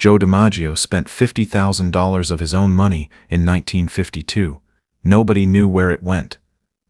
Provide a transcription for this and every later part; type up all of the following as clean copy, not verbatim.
Joe DiMaggio spent $50,000 of his own money in 1952. Nobody knew where it went.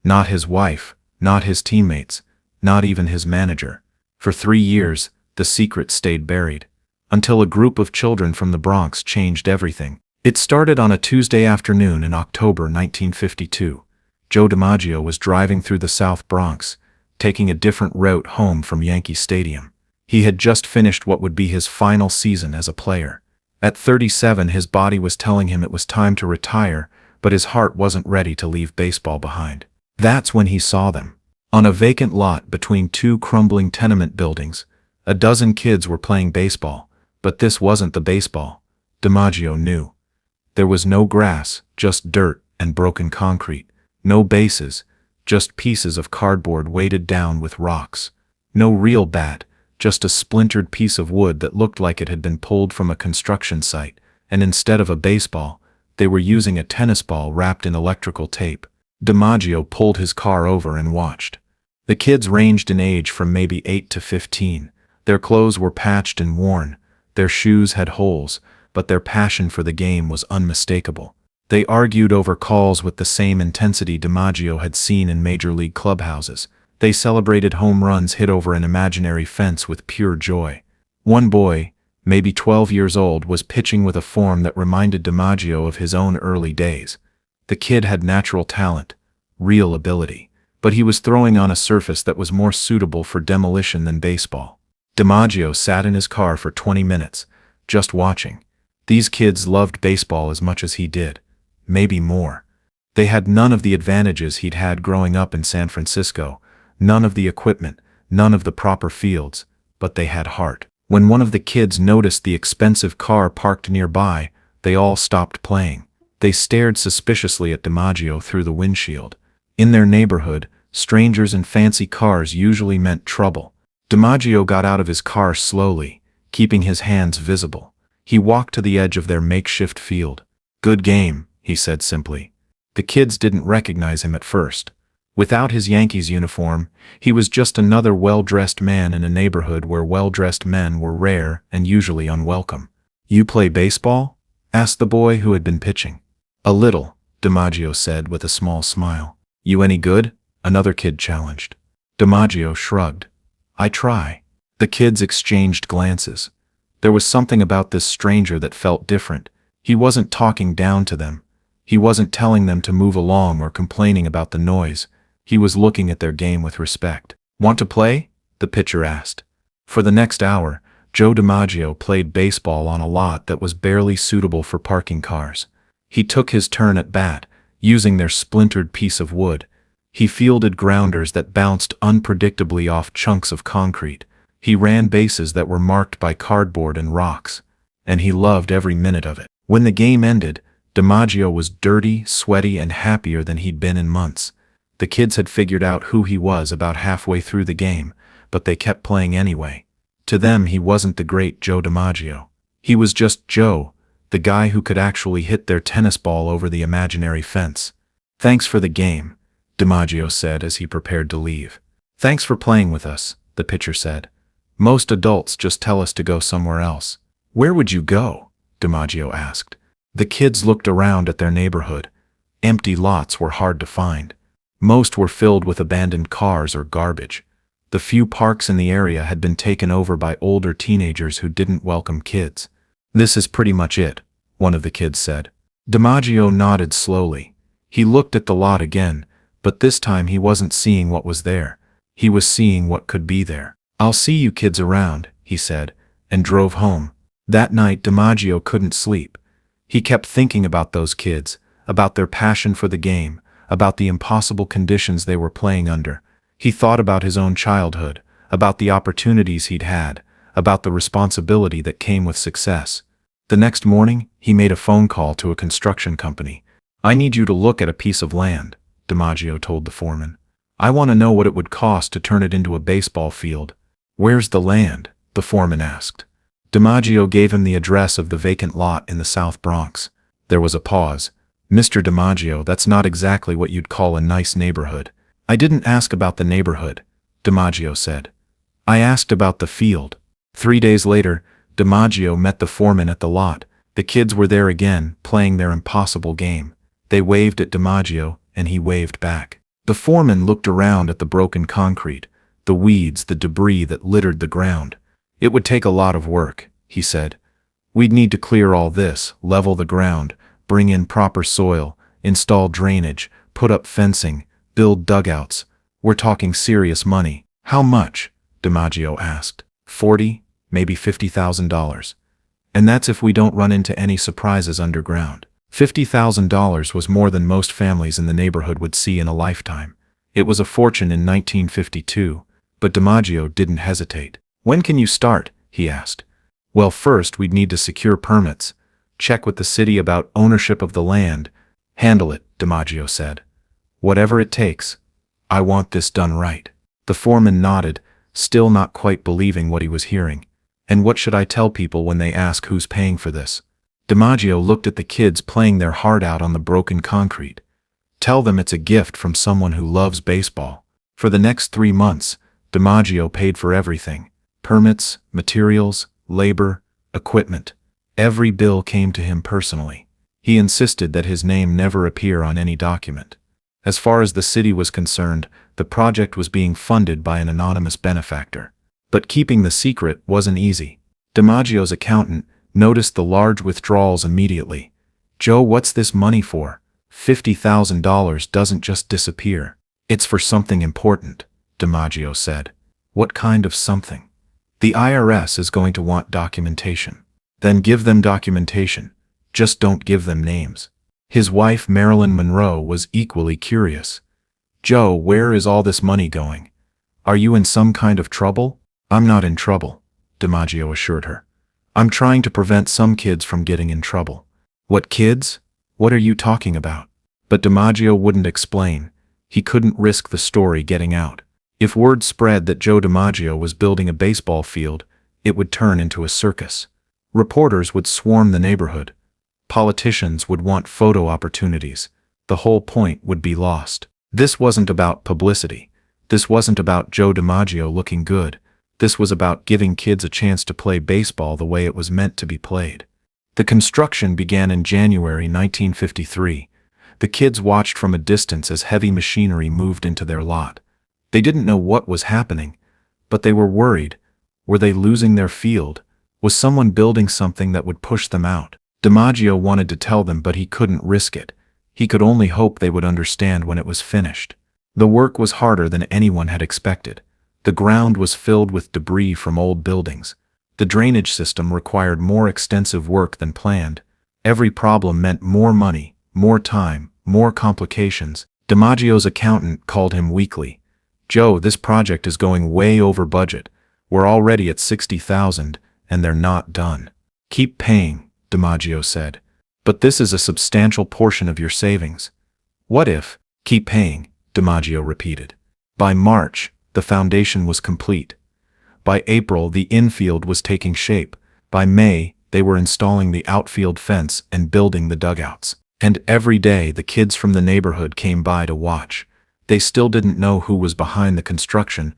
Not his wife, not his teammates, not even his manager. For 3 years, the secret stayed buried. Until a group of children from the Bronx changed everything. It started on a Tuesday afternoon in October 1952. Joe DiMaggio was driving through the South Bronx, taking a different route home from Yankee Stadium. He had just finished what would be his final season as a player. At 37, his body was telling him it was time to retire, but his heart wasn't ready to leave baseball behind. That's when he saw them. On a vacant lot between 2 crumbling tenement buildings, a dozen kids were playing baseball, but this wasn't the baseball DiMaggio knew. There was no grass, just dirt and broken concrete. No bases, just pieces of cardboard weighted down with rocks. No real bat, just a splintered piece of wood that looked like it had been pulled from a construction site, and instead of a baseball, they were using a tennis ball wrapped in electrical tape. DiMaggio pulled his car over and watched. The kids ranged in age from maybe 8 to 15. Their clothes were patched and worn, their shoes had holes, but their passion for the game was unmistakable. They argued over calls with the same intensity DiMaggio had seen in major league clubhouses. They celebrated home runs hit over an imaginary fence with pure joy. One boy, maybe 12 years old, was pitching with a form that reminded DiMaggio of his own early days. The kid had natural talent, real ability, but he was throwing on a surface that was more suitable for demolition than baseball. DiMaggio sat in his car for 20 minutes, just watching. These kids loved baseball as much as he did, maybe more. They had none of the advantages he'd had growing up in San Francisco, none of the equipment, none of the proper fields, but they had heart. When one of the kids noticed the expensive car parked nearby, they all stopped playing. They stared suspiciously at DiMaggio through the windshield. In their neighborhood, strangers in fancy cars usually meant trouble. DiMaggio got out of his car slowly, keeping his hands visible. He walked to the edge of their makeshift field. "Good game," he said simply. The kids didn't recognize him at first. Without his Yankees uniform, he was just another well-dressed man in a neighborhood where well-dressed men were rare and usually unwelcome. "You play baseball?" asked the boy who had been pitching. "A little," DiMaggio said with a small smile. "You any good?" another kid challenged. DiMaggio shrugged. "I try." The kids exchanged glances. There was something about this stranger that felt different. He wasn't talking down to them. He wasn't telling them to move along or complaining about the noise. He was looking at their game with respect. "Want to play?" the pitcher asked. For the next hour, Joe DiMaggio played baseball on a lot that was barely suitable for parking cars. He took his turn at bat, using their splintered piece of wood. He fielded grounders that bounced unpredictably off chunks of concrete. He ran bases that were marked by cardboard and rocks. And he loved every minute of it. When the game ended, DiMaggio was dirty, sweaty, and happier than he'd been in months. The kids had figured out who he was about halfway through the game, but they kept playing anyway. To them, he wasn't the great Joe DiMaggio. He was just Joe, the guy who could actually hit their tennis ball over the imaginary fence. "Thanks for the game," DiMaggio said as he prepared to leave. "Thanks for playing with us," the pitcher said. "Most adults just tell us to go somewhere else." "Where would you go?" DiMaggio asked. The kids looked around at their neighborhood. Empty lots were hard to find. Most were filled with abandoned cars or garbage. The few parks in the area had been taken over by older teenagers who didn't welcome kids. "This is pretty much it," one of the kids said. DiMaggio nodded slowly. He looked at the lot again, but this time he wasn't seeing what was there. He was seeing what could be there. "I'll see you kids around," he said, and drove home. That night, DiMaggio couldn't sleep. He kept thinking about those kids, about their passion for the game, about the impossible conditions they were playing under. He thought about his own childhood, about the opportunities he'd had, about the responsibility that came with success. The next morning, he made a phone call to a construction company. "I need you to look at a piece of land," DiMaggio told the foreman. "I want to know what it would cost to turn it into a baseball field." "Where's the land?" the foreman asked. DiMaggio gave him the address of the vacant lot in the South Bronx. There was a pause. "Mr. DiMaggio, that's not exactly what you'd call a nice neighborhood." "I didn't ask about the neighborhood," DiMaggio said. "I asked about the field." 3 days later, DiMaggio met the foreman at the lot. The kids were there again, playing their impossible game. They waved at DiMaggio, and he waved back. The foreman looked around at the broken concrete, the weeds, the debris that littered the ground. "It would take a lot of work," he said. "We'd need to clear all this, level the ground, bring in proper soil, install drainage, put up fencing, build dugouts. We're talking serious money." "How much?" DiMaggio asked. 40, maybe $50,000. And that's if we don't run into any surprises underground. $50,000 was more than most families in the neighborhood would see in a lifetime. It was a fortune in 1952, but DiMaggio didn't hesitate. "When can you start?" he asked. "Well, first we'd need to secure permits, check with the city about ownership of the land." "Handle it," DiMaggio said. "Whatever it takes. I want this done right." The foreman nodded, still not quite believing what he was hearing. "And what should I tell people when they ask who's paying for this?" DiMaggio looked at the kids playing their heart out on the broken concrete. "Tell them it's a gift from someone who loves baseball." For the next 3 months, DiMaggio paid for everything: permits, materials, labor, equipment. Every bill came to him personally. He insisted that his name never appear on any document. As far as the city was concerned, the project was being funded by an anonymous benefactor. But keeping the secret wasn't easy. DiMaggio's accountant noticed the large withdrawals immediately. "Joe, what's this money for? $50,000 doesn't just disappear." "It's for something important," DiMaggio said. "What kind of something?" "The IRS is going to want documentation." "Then give them documentation. Just don't give them names." His wife, Marilyn Monroe, was equally curious. "Joe, where is all this money going? Are you in some kind of trouble?" "I'm not in trouble," DiMaggio assured her. "I'm trying to prevent some kids from getting in trouble." "What kids? What are you talking about?" But DiMaggio wouldn't explain. He couldn't risk the story getting out. If word spread that Joe DiMaggio was building a baseball field, it would turn into a circus. Reporters would swarm the neighborhood. Politicians would want photo opportunities. The whole point would be lost. This wasn't about publicity. This wasn't about Joe DiMaggio looking good. This was about giving kids a chance to play baseball the way it was meant to be played. The construction began in January 1953. The kids watched from a distance as heavy machinery moved into their lot. They didn't know what was happening, but they were worried. Were they losing their field? Was someone building something that would push them out? DiMaggio wanted to tell them, but he couldn't risk it. He could only hope they would understand when it was finished. The work was harder than anyone had expected. The ground was filled with debris from old buildings. The drainage system required more extensive work than planned. Every problem meant more money, more time, more complications. DiMaggio's accountant called him weekly. "Joe, this project is going way over budget. We're already at $60,000, and they're not done." "Keep paying," DiMaggio said. "But this is a substantial portion of your savings." "What if?" "Keep paying," DiMaggio repeated. By March, the foundation was complete. By April, the infield was taking shape. By May, they were installing the outfield fence and building the dugouts. And every day, the kids from the neighborhood came by to watch. They still didn't know who was behind the construction,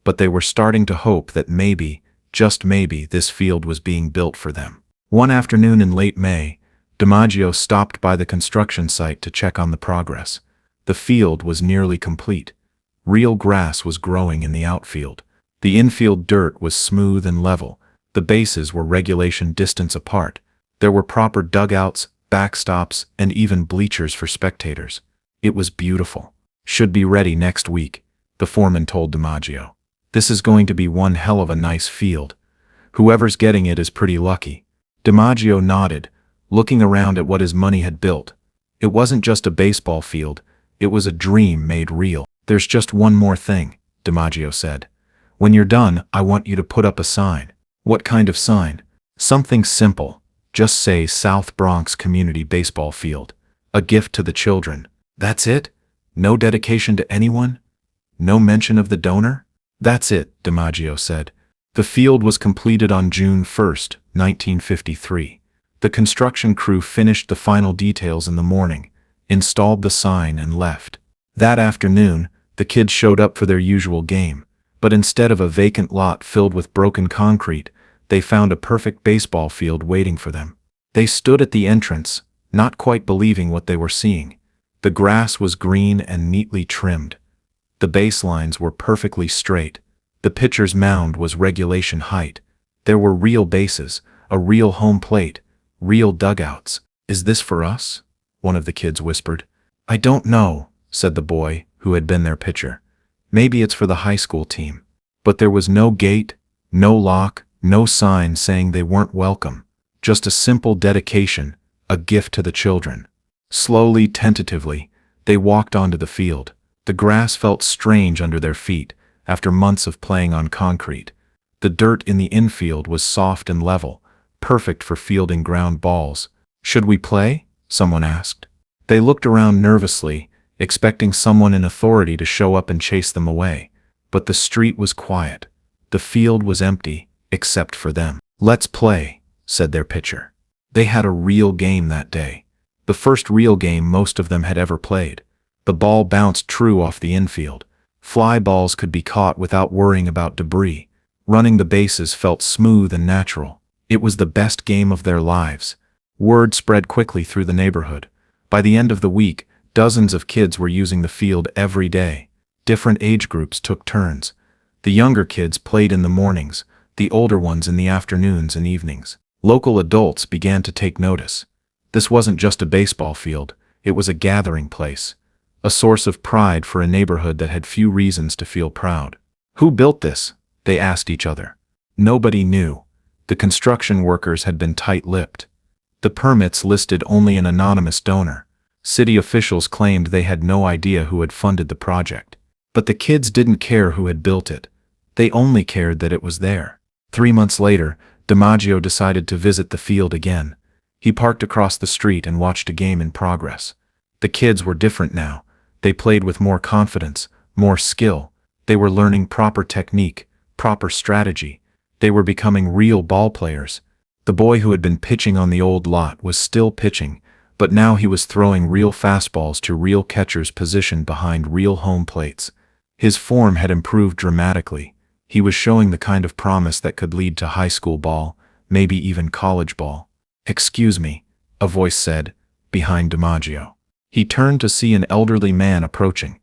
but they were starting to hope that maybe, just maybe, this field was being built for them. One afternoon in late May, DiMaggio stopped by the construction site to check on the progress. The field was nearly complete. Real grass was growing in the outfield. The infield dirt was smooth and level. The bases were regulation distance apart. There were proper dugouts, backstops, and even bleachers for spectators. It was beautiful. "Should be ready next week," the foreman told DiMaggio. "This is going to be one hell of a nice field. Whoever's getting it is pretty lucky." DiMaggio nodded, looking around at what his money had built. It wasn't just a baseball field. It was a dream made real. "There's just one more thing," DiMaggio said. "When you're done, I want you to put up a sign." "What kind of sign?" "Something simple. Just say South Bronx Community Baseball Field. A gift to the children." "That's it? No dedication to anyone? No mention of the donor?" "That's it," DiMaggio said. The field was completed on June 1, 1953. The construction crew finished the final details in the morning, installed the sign, and left. That afternoon, the kids showed up for their usual game, but instead of a vacant lot filled with broken concrete, they found a perfect baseball field waiting for them. They stood at the entrance, not quite believing what they were seeing. The grass was green and neatly trimmed. The baselines were perfectly straight. The pitcher's mound was regulation height. There were real bases, a real home plate, real dugouts. "Is this for us?" one of the kids whispered. "I don't know," said the boy, who had been their pitcher. "Maybe it's for the high school team." But there was no gate, no lock, no sign saying they weren't welcome. Just a simple dedication, a gift to the children. Slowly, tentatively, they walked onto the field. The grass felt strange under their feet after months of playing on concrete. The dirt in the infield was soft and level, perfect for fielding ground balls. "Should we play?" someone asked. They looked around nervously, expecting someone in authority to show up and chase them away. But the street was quiet. The field was empty, except for them. "Let's play," said their pitcher. They had a real game that day. The first real game most of them had ever played. The ball bounced true off the infield. Fly balls could be caught without worrying about debris. Running the bases felt smooth and natural. It was the best game of their lives. Word spread quickly through the neighborhood. By the end of the week, dozens of kids were using the field every day. Different age groups took turns. The younger kids played in the mornings, the older ones in the afternoons and evenings. Local adults began to take notice. This wasn't just a baseball field, it was a gathering place, a source of pride for a neighborhood that had few reasons to feel proud. "Who built this?" they asked each other. Nobody knew. The construction workers had been tight-lipped. The permits listed only an anonymous donor. City officials claimed they had no idea who had funded the project. But the kids didn't care who had built it. They only cared that it was there. 3 months later, DiMaggio decided to visit the field again. He parked across the street and watched a game in progress. The kids were different now. They played with more confidence, more skill. They were learning proper technique, proper strategy. They were becoming real ball players. The boy who had been pitching on the old lot was still pitching, but now he was throwing real fastballs to real catchers positioned behind real home plates. His form had improved dramatically. He was showing the kind of promise that could lead to high school ball, maybe even college ball. "Excuse me," a voice said, behind DiMaggio. He turned to see an elderly man approaching.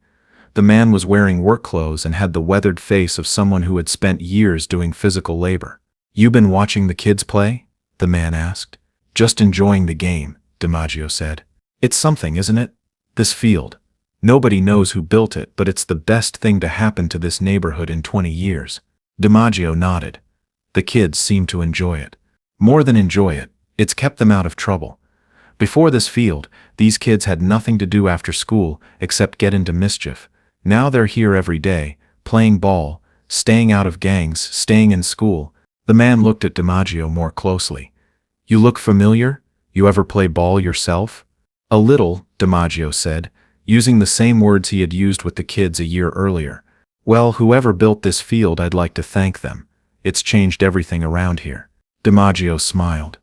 The man was wearing work clothes and had the weathered face of someone who had spent years doing physical labor. "You been watching the kids play?" the man asked. "Just enjoying the game," DiMaggio said. "It's something, isn't it? This field. Nobody knows who built it, but it's the best thing to happen to this neighborhood in 20 years. DiMaggio nodded. The kids seemed to enjoy it. More than enjoy it, it's kept them out of trouble. Before this field, these kids had nothing to do after school except get into mischief. Now they're here every day, playing ball, staying out of gangs, staying in school. The man looked at DiMaggio more closely. "You look familiar? You ever play ball yourself?" "A little," DiMaggio said, using the same words he had used with the kids a year earlier. "Well, whoever built this field, I'd like to thank them. It's changed everything around here." DiMaggio smiled.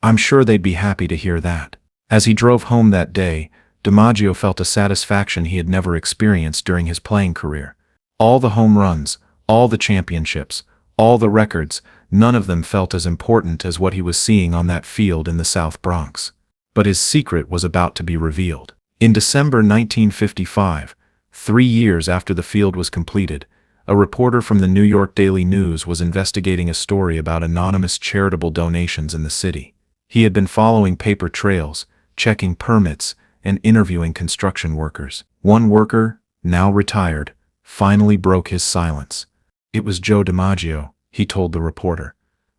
"I'm sure they'd be happy to hear that." As he drove home that day, DiMaggio felt a satisfaction he had never experienced during his playing career. All the home runs, all the championships, all the records, none of them felt as important as what he was seeing on that field in the South Bronx. But his secret was about to be revealed. In December 1955, 3 years after the field was completed, a reporter from the New York Daily News was investigating a story about anonymous charitable donations in the city. He had been following paper trails, checking permits, and interviewing construction workers. One worker, now retired, finally broke his silence. "It was Joe DiMaggio," he told the reporter.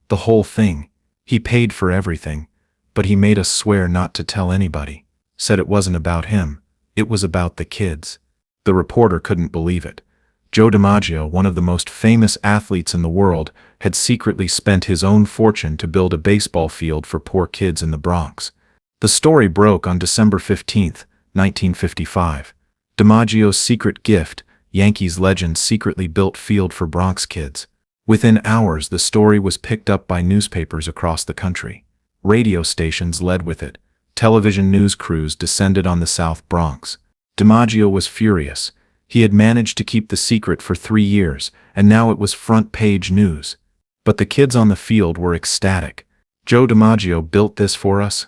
"The whole thing. He paid for everything, but he made us swear not to tell anybody. Said it wasn't about him, it was about the kids." The reporter couldn't believe it. Joe DiMaggio, one of the most famous athletes in the world, had secretly spent his own fortune to build a baseball field for poor kids in the Bronx. The story broke on December 15, 1955. DiMaggio's secret gift, Yankees legend, secretly built field for Bronx kids. Within hours, the story was picked up by newspapers across the country. Radio stations led with it. Television news crews descended on the South Bronx. DiMaggio was furious. He had managed to keep the secret for 3 years, and now it was front-page news. But the kids on the field were ecstatic. "Joe DiMaggio built this for us?"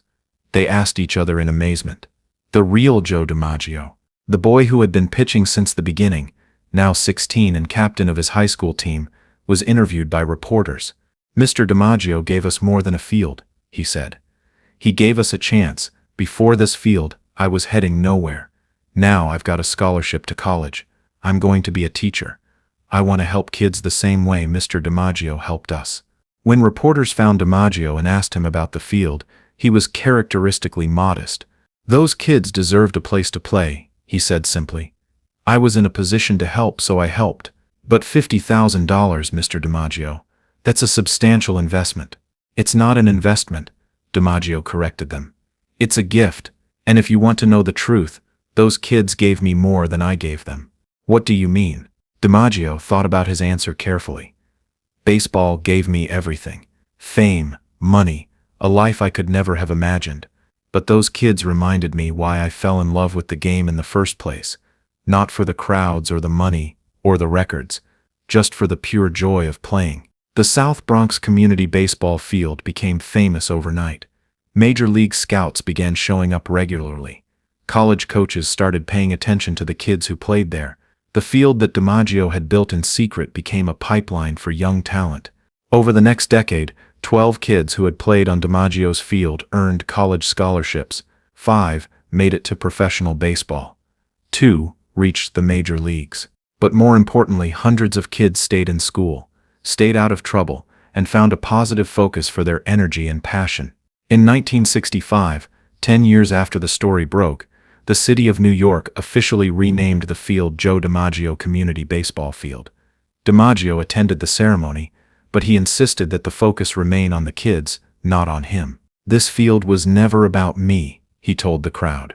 they asked each other in amazement. The real Joe DiMaggio. The boy who had been pitching since the beginning, now 16 and captain of his high school team, was interviewed by reporters. "Mr. DiMaggio gave us more than a field," he said. "He gave us a chance. Before this field, I was heading nowhere. Now I've got a scholarship to college. I'm going to be a teacher. I want to help kids the same way Mr. DiMaggio helped us." When reporters found DiMaggio and asked him about the field, he was characteristically modest. "Those kids deserved a place to play," he said simply. "I was in a position to help, so I helped. But $50,000, Mr. DiMaggio, that's a substantial investment." "It's not an investment," DiMaggio corrected them. "It's a gift, and if you want to know the truth, those kids gave me more than I gave them." "What do you mean?" DiMaggio thought about his answer carefully. "Baseball gave me everything. Fame, money, a life I could never have imagined. But those kids reminded me why I fell in love with the game in the first place. Not for the crowds or the money or the records, just for the pure joy of playing." The South Bronx community baseball field became famous overnight. Major league scouts began showing up regularly. College coaches started paying attention to the kids who played there. The field that DiMaggio had built in secret became a pipeline for young talent. Over the next decade, 12 kids who had played on DiMaggio's field earned college scholarships. 5 made it to professional baseball. 2 reached the major leagues. But more importantly, hundreds of kids stayed in school, stayed out of trouble, and found a positive focus for their energy and passion. In 1965, 10 years after the story broke, the city of New York officially renamed the field Joe DiMaggio Community Baseball Field. DiMaggio attended the ceremony, but he insisted that the focus remain on the kids, not on him. "This field was never about me," he told the crowd.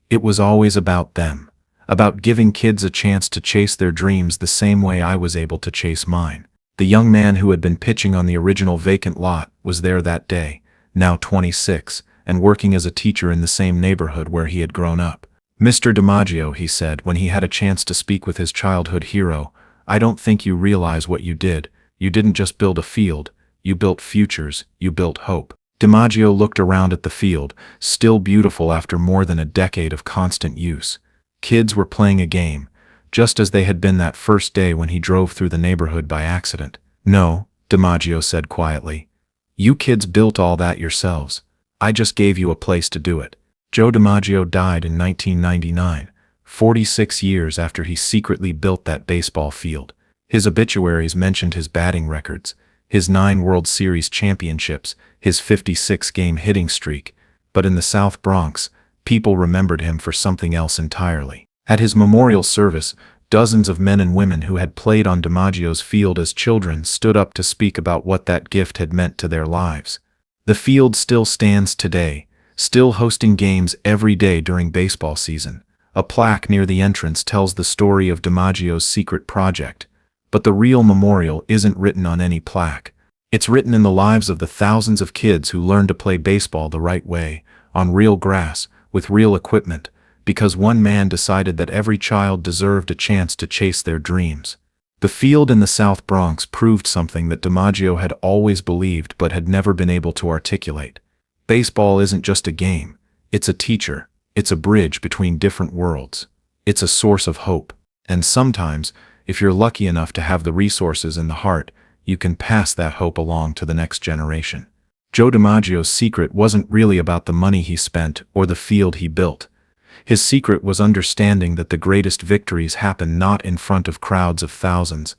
"It was always about them, about giving kids a chance to chase their dreams the same way I was able to chase mine." The young man who had been pitching on the original vacant lot was there that day, now 26, and working as a teacher in the same neighborhood where he had grown up. "Mr. DiMaggio," he said when he had a chance to speak with his childhood hero, "I don't think you realize what you did. You didn't just build a field, you built futures, you built hope." DiMaggio looked around at the field, still beautiful after more than a decade of constant use. Kids were playing a game, just as they had been that first day when he drove through the neighborhood by accident. "No," DiMaggio said quietly. "You kids built all that yourselves. I just gave you a place to do it." Joe DiMaggio died in 1999, 46 years after he secretly built that baseball field. His obituaries mentioned his batting records, his 9 World Series championships, his 56-game hitting streak, but in the South Bronx, people remembered him for something else entirely. At his memorial service, dozens of men and women who had played on DiMaggio's field as children stood up to speak about what that gift had meant to their lives. The field still stands today, still hosting games every day during baseball season. A plaque near the entrance tells the story of DiMaggio's secret project, but the real memorial isn't written on any plaque. It's written in the lives of the thousands of kids who learned to play baseball the right way, on real grass, with real equipment, because one man decided that every child deserved a chance to chase their dreams. The field in the South Bronx proved something that DiMaggio had always believed but had never been able to articulate. Baseball isn't just a game, it's a teacher, it's a bridge between different worlds. It's a source of hope. And sometimes, if you're lucky enough to have the resources and the heart, you can pass that hope along to the next generation. Joe DiMaggio's secret wasn't really about the money he spent or the field he built. His secret was understanding that the greatest victories happen not in front of crowds of thousands,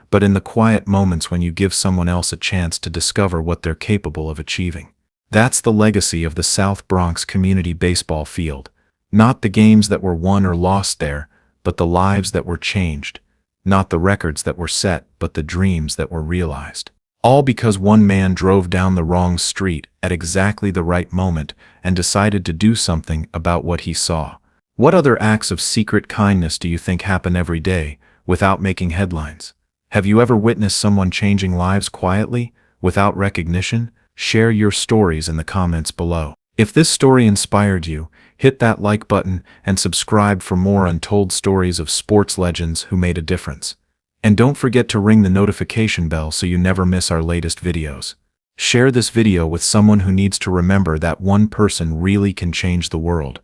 but in the quiet moments when you give someone else a chance to discover what they're capable of achieving. That's the legacy of the South Bronx Community Baseball Field. Not the games that were won or lost there, but the lives that were changed. Not the records that were set, but the dreams that were realized. All because one man drove down the wrong street at exactly the right moment and decided to do something about what he saw. What other acts of secret kindness do you think happen every day, without making headlines? Have you ever witnessed someone changing lives quietly, without recognition? Share your stories in the comments below. If this story inspired you, hit that like button and subscribe for more untold stories of sports legends who made a difference. And don't forget to ring the notification bell so you never miss our latest videos. Share this video with someone who needs to remember that one person really can change the world.